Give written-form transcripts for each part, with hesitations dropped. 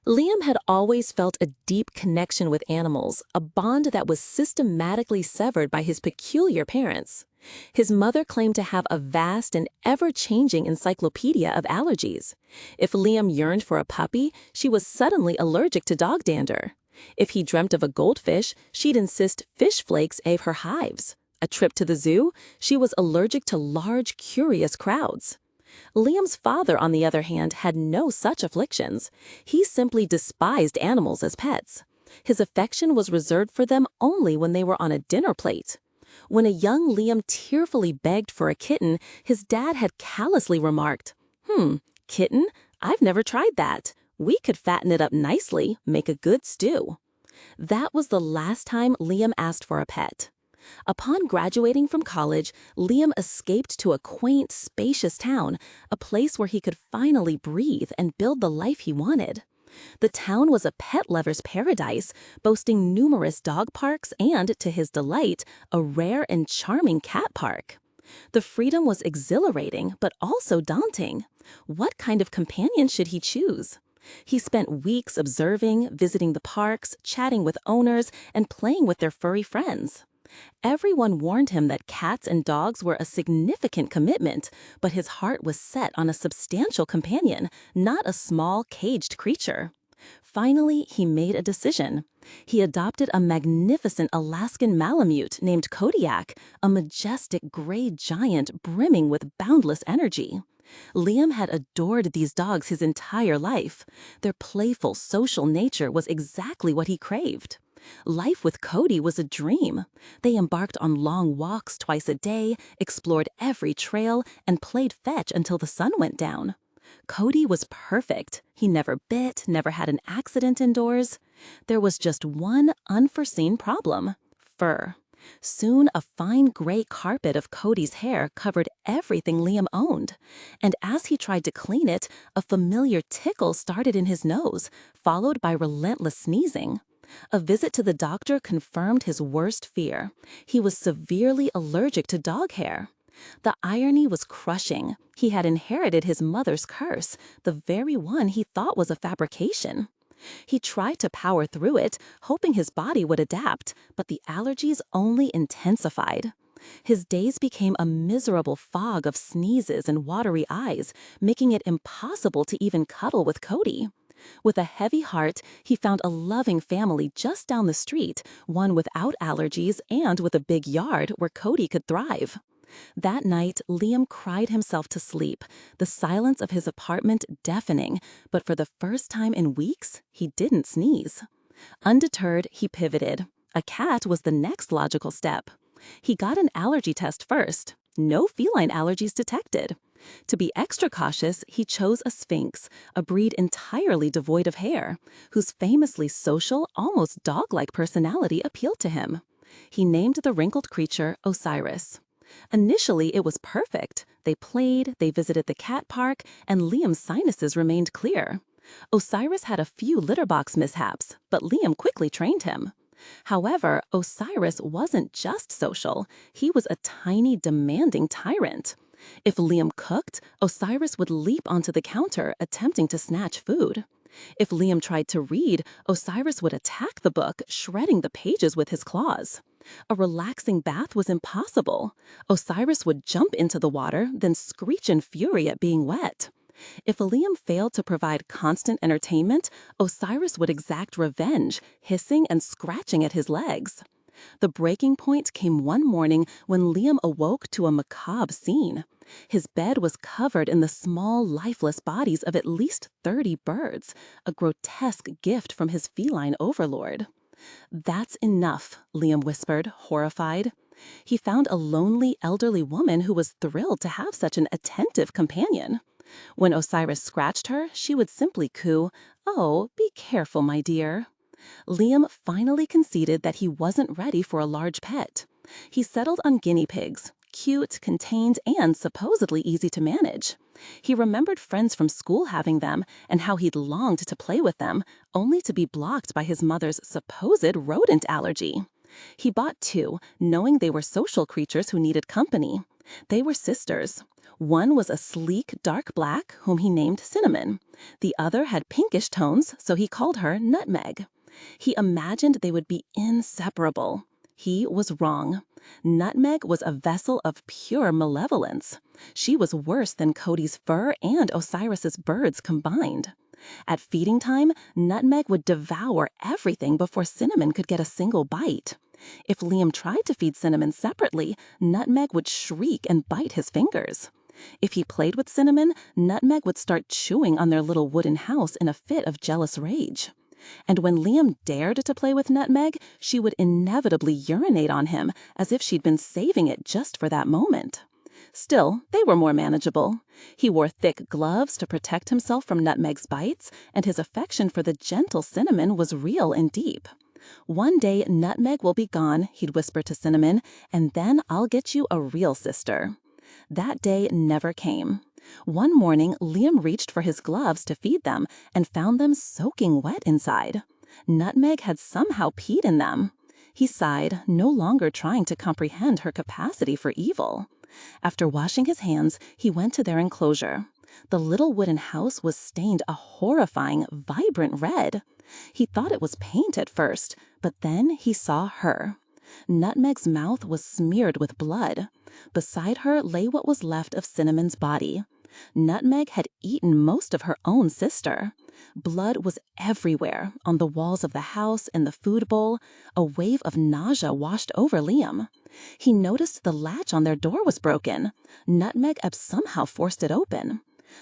Liam had always felt a deep connection with animals, a bond that was systematically severed by his peculiar parents. His mother claimed to have a vast and ever-changing encyclopedia of allergies. If Liam yearned for a puppy, she was suddenly allergic to dog dander. If he dreamt of a goldfish, she'd insist fish flakes ate her hives. A trip to the zoo, she was allergic to large, curious crowds. Liam's father, on the other hand, had no such afflictions. He simply despised animals as pets. His affection was reserved for them only when they were on a dinner plate. When a young Liam tearfully begged for a kitten, his dad had callously remarked, Kitten? I've never tried that. We could fatten it up nicely, make a good stew." That was the last time Liam asked for a pet. Upon graduating from college, Liam escaped to a quaint, spacious town, a place where he could finally breathe and build the life he wanted. The town was a pet lover's paradise, boasting numerous dog parks and, to his delight, a rare and charming cat park. The freedom was exhilarating, but also daunting. What kind of companion should he choose? He spent weeks observing, visiting the parks, chatting with owners, and playing with their furry friends. Everyone warned him that cats and dogs were a significant commitment, but his heart was set on a substantial companion, not a small, caged creature. Finally, he made a decision. He adopted a magnificent Alaskan Malamute named Kodiak, a majestic gray giant brimming with boundless energy. Liam had adored these dogs his entire life. Their playful, social nature was exactly what he craved. Life with Cody was a dream. They embarked on long walks twice a day, explored every trail, and played fetch until the sun went down. Cody was perfect. He never bit, never had an accident indoors. There was just one unforeseen problem: fur. Soon a fine gray carpet of Cody's hair covered everything Liam owned. And as he tried to clean it, a familiar tickle started in his nose, followed by relentless sneezing. A visit to the doctor confirmed his worst fear. He was severely allergic to dog hair. The irony was crushing. He had inherited his mother's curse, the very one he thought was a fabrication. He tried to power through it, hoping his body would adapt, but the allergies only intensified. His days became a miserable fog of sneezes and watery eyes, making it impossible to even cuddle with Cody. With a heavy heart, he found a loving family just down the street, one without allergies and with a big yard where Cody could thrive. That night, Liam cried himself to sleep, the silence of his apartment deafening, but for the first time in weeks, he didn't sneeze. Undeterred, he pivoted. A cat was the next logical step. He got an allergy test first. No feline allergies detected. To be extra cautious, he chose a Sphinx, a breed entirely devoid of hair, whose famously social, almost dog-like personality appealed to him. He named the wrinkled creature Osiris. Initially, it was perfect. They played, they visited the cat park, and Liam's sinuses remained clear. Osiris had a few litter box mishaps, but Liam quickly trained him. However, Osiris wasn't just social. He was a tiny, demanding tyrant. If Liam cooked, Osiris would leap onto the counter, attempting to snatch food. If Liam tried to read, Osiris would attack the book, shredding the pages with his claws. A relaxing bath was impossible. Osiris would jump into the water, then screech in fury at being wet. If Liam failed to provide constant entertainment, Osiris would exact revenge, hissing and scratching at his legs. The breaking point came one morning when Liam awoke to a macabre scene. His bed was covered in the small, lifeless bodies of at least 30 birds, a grotesque gift from his feline overlord. "That's enough," Liam whispered, horrified. He found a lonely, elderly woman who was thrilled to have such an attentive companion. When Osiris scratched her, she would simply coo, "Oh, be careful, my dear." Liam finally conceded that he wasn't ready for a large pet. He settled on guinea pigs, cute, contained, and supposedly easy to manage. He remembered friends from school having them and how he'd longed to play with them, only to be blocked by his mother's supposed rodent allergy. He bought two, knowing they were social creatures who needed company. They were sisters. One was a sleek, dark black, whom he named Cinnamon. The other had pinkish tones, so he called her Nutmeg. He imagined they would be inseparable. He was wrong. Nutmeg was a vessel of pure malevolence. She was worse than Cody's fur and Osiris's birds combined. At feeding time, Nutmeg would devour everything before Cinnamon could get a single bite. If Liam tried to feed Cinnamon separately, Nutmeg would shriek and bite his fingers. If he played with Cinnamon, Nutmeg would start chewing on their little wooden house in a fit of jealous rage. And when Liam dared to play with Nutmeg, she would inevitably urinate on him as if she'd been saving it just for that moment. Still, they were more manageable. He wore thick gloves to protect himself from Nutmeg's bites, and his affection for the gentle Cinnamon was real and deep. "One day Nutmeg will be gone," he'd whisper to Cinnamon, "and then I'll get you a real sister." That day never came. One morning, Liam reached for his gloves to feed them and found them soaking wet inside. Nutmeg had somehow peed in them. He sighed, no longer trying to comprehend her capacity for evil. After washing his hands, he went to their enclosure. The little wooden house was stained a horrifying, vibrant red. He thought it was paint at first, but then he saw her. Nutmeg's mouth was smeared with blood. Beside her lay what was left of Cinnamon's body. Nutmeg had eaten most of her own sister. Blood was everywhere, on the walls of the house, in the food bowl. A wave of nausea washed over Liam. He noticed the latch on their door was broken. Nutmeg had somehow forced it open.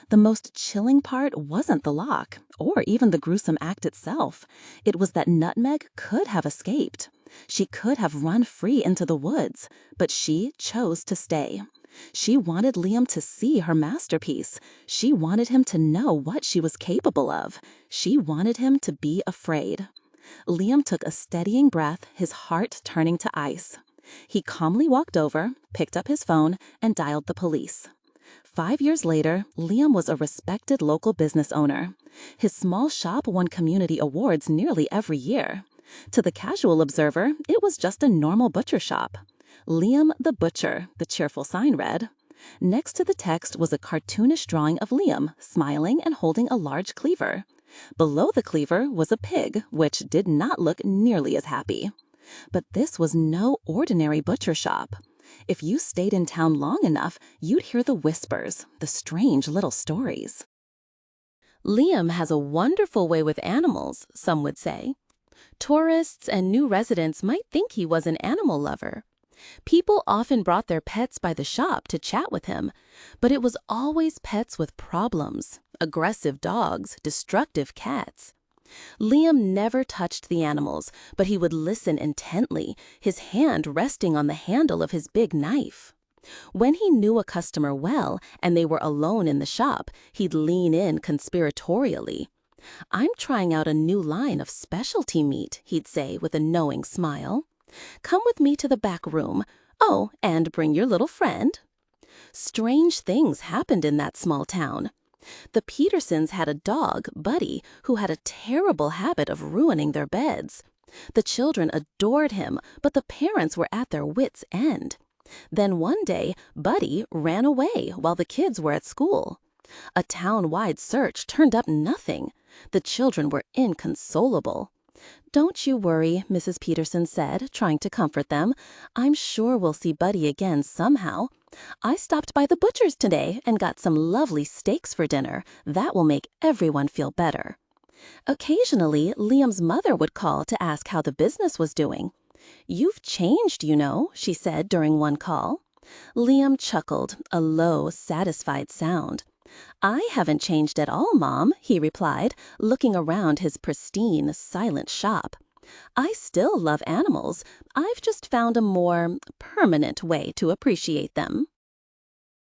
The most chilling part wasn't the lock, or even the gruesome act itself. It was that Nutmeg could have escaped. She could have run free into the woods, but she chose to stay. She wanted Liam to see her masterpiece. She wanted him to know what she was capable of. She wanted him to be afraid. Liam took a steadying breath, his heart turning to ice. He calmly walked over, picked up his phone, and dialed the police. 5 years later, Liam was a respected local business owner. His small shop won community awards nearly every year. To the casual observer, it was just a normal butcher shop. "Liam the Butcher," the cheerful sign read. Next to the text was a cartoonish drawing of Liam, smiling and holding a large cleaver. Below the cleaver was a pig, which did not look nearly as happy. But this was no ordinary butcher shop. If you stayed in town long enough, you'd hear the whispers, the strange little stories. Liam has a wonderful way with animals, some would say. Tourists and new residents might think he was an animal lover. People often brought their pets by the shop to chat with him, but it was always pets with problems, aggressive dogs, destructive cats. Liam never touched the animals, but he would listen intently, his hand resting on the handle of his big knife. When he knew a customer well and they were alone in the shop, he'd lean in conspiratorially. "I'm trying out a new line of specialty meat," he'd say with a knowing smile. "Come with me to the back room. Oh, and bring your little friend." Strange things happened in that small town. The Petersons had a dog, Buddy, who had a terrible habit of ruining their beds. The children adored him, but the parents were at their wits' end. Then one day, Buddy ran away while the kids were at school. A town-wide search turned up nothing. The children were inconsolable. "Don't you worry," Mrs. Peterson said, trying to comfort them. "I'm sure we'll see Buddy again somehow. I stopped by the butcher's today and got some lovely steaks for dinner. That will make everyone feel better." Occasionally, Liam's mother would call to ask how the business was doing. "You've changed, you know," she said during one call. Liam chuckled, a low, satisfied sound. "I haven't changed at all, Mom," he replied, looking around his pristine, silent shop. "I still love animals. I've just found a more permanent way to appreciate them."